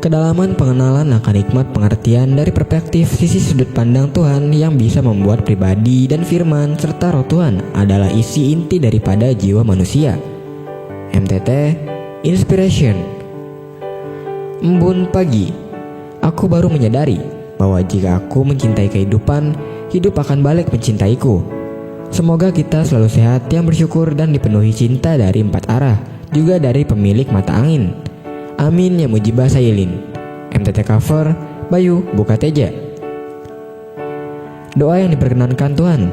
Kedalaman pengenalan akan hikmat pengertian dari perspektif sisi sudut pandang Tuhan yang bisa membuat pribadi dan firman serta roh Tuhan adalah isi inti daripada jiwa manusia. MTT Inspiration. Embun pagi, aku baru menyadari bahwa jika aku mencintai kehidupan, hidup akan balik mencintaiku. Semoga kita selalu sehat, yang bersyukur dan dipenuhi cinta dari 4 arah, juga dari pemilik mata angin. Amin ya mujibah sayilin. MTT cover Bayu Bukateja. Doa yang diperkenankan Tuhan.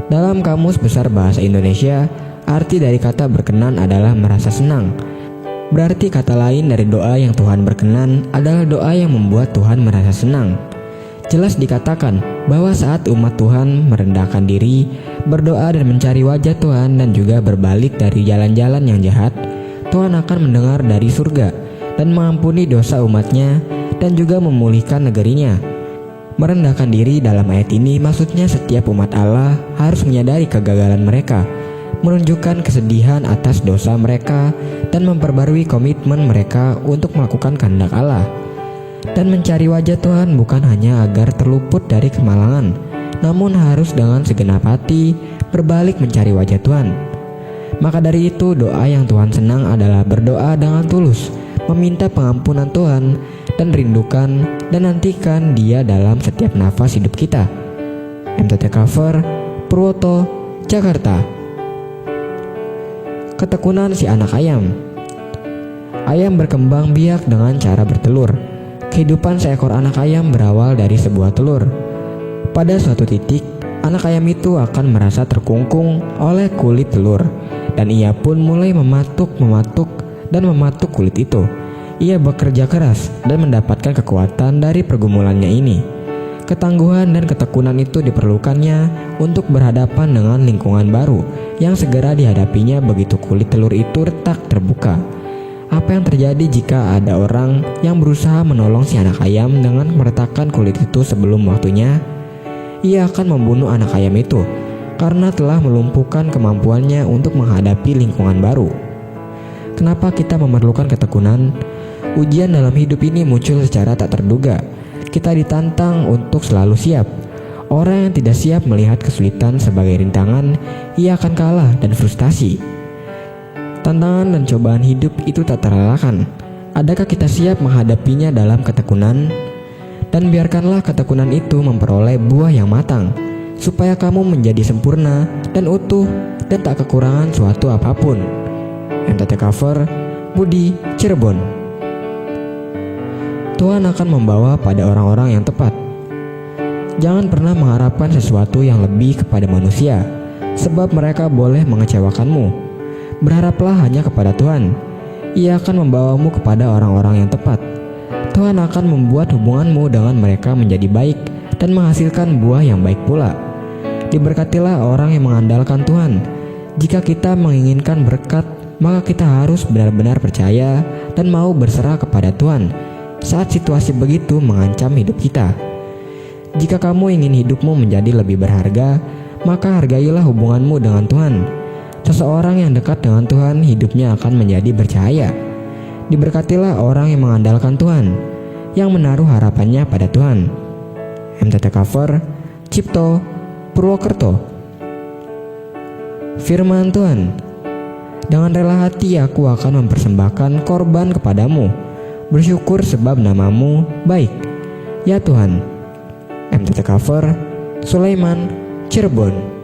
Dalam Kamus Besar Bahasa Indonesia, arti dari kata berkenan adalah merasa senang. Berarti kata lain dari doa yang Tuhan berkenan adalah doa yang membuat Tuhan merasa senang. Jelas dikatakan bahwa saat umat Tuhan merendahkan diri, berdoa dan mencari wajah Tuhan dan juga berbalik dari jalan-jalan yang jahat, Tuhan akan mendengar dari surga dan mengampuni dosa umatnya dan juga memulihkan negerinya. Merendahkan diri dalam ayat ini maksudnya setiap umat Allah harus menyadari kegagalan mereka, menunjukkan kesedihan atas dosa mereka dan memperbarui komitmen mereka untuk melakukan kehendak Allah. Dan mencari wajah Tuhan bukan hanya agar terluput dari kemalangan, namun harus dengan segenap hati berbalik mencari wajah Tuhan. Maka dari itu doa yang Tuhan senang adalah berdoa dengan tulus, meminta pengampunan Tuhan dan rindukan dan nantikan Dia dalam setiap nafas hidup kita. MTT cover Purwoto, Jakarta. Ketekunan si anak ayam. Ayam berkembang biak dengan cara bertelur. Kehidupan seekor anak ayam berawal dari sebuah telur. Pada suatu titik, anak ayam itu akan merasa terkungkung oleh kulit telur, dan ia pun mulai mematuk kulit itu. Ia bekerja keras dan mendapatkan kekuatan dari pergumulannya ini. Ketangguhan dan ketekunan itu diperlukannya untuk berhadapan dengan lingkungan baru yang segera dihadapinya begitu kulit telur itu retak terbuka. Apa yang terjadi jika ada orang yang berusaha menolong si anak ayam dengan meretakkan kulit itu sebelum waktunya? Ia akan membunuh anak ayam itu karena telah melumpuhkan kemampuannya untuk menghadapi lingkungan baru. Kenapa kita memerlukan ketekunan? Ujian dalam hidup ini muncul secara tak terduga. Kita ditantang untuk selalu siap. Orang yang tidak siap melihat kesulitan sebagai rintangan, ia akan kalah dan frustasi. Tantangan dan cobaan hidup itu tak terelakkan. Adakah kita siap menghadapinya dalam ketekunan? Dan biarkanlah ketekunan itu memperoleh buah yang matang, supaya kamu menjadi sempurna dan utuh dan tak kekurangan suatu apapun. MTT cover Budi, Cirebon. Tuhan akan membawa pada orang-orang yang tepat. Jangan pernah mengharapkan sesuatu yang lebih kepada manusia, sebab mereka boleh mengecewakanmu. Berharaplah hanya kepada Tuhan. Ia akan membawamu kepada orang-orang yang tepat. Tuhan akan membuat hubunganmu dengan mereka menjadi baik dan menghasilkan buah yang baik pula. Diberkatilah orang yang mengandalkan Tuhan. Jika kita menginginkan berkat, maka kita harus benar-benar percaya dan mau berserah kepada Tuhan saat situasi begitu mengancam hidup kita. Jika kamu ingin hidupmu menjadi lebih berharga, maka hargailah hubunganmu dengan Tuhan. Seseorang yang dekat dengan Tuhan, hidupnya akan menjadi bercahaya. Diberkatilah orang yang mengandalkan Tuhan, yang menaruh harapannya pada Tuhan. MTT cover Cipto, Purwokerto. Firman Tuhan. Dengan rela hati aku akan mempersembahkan korban kepadamu. Bersyukur sebab namamu baik, ya Tuhan. MTT cover Sulaiman, Cirebon.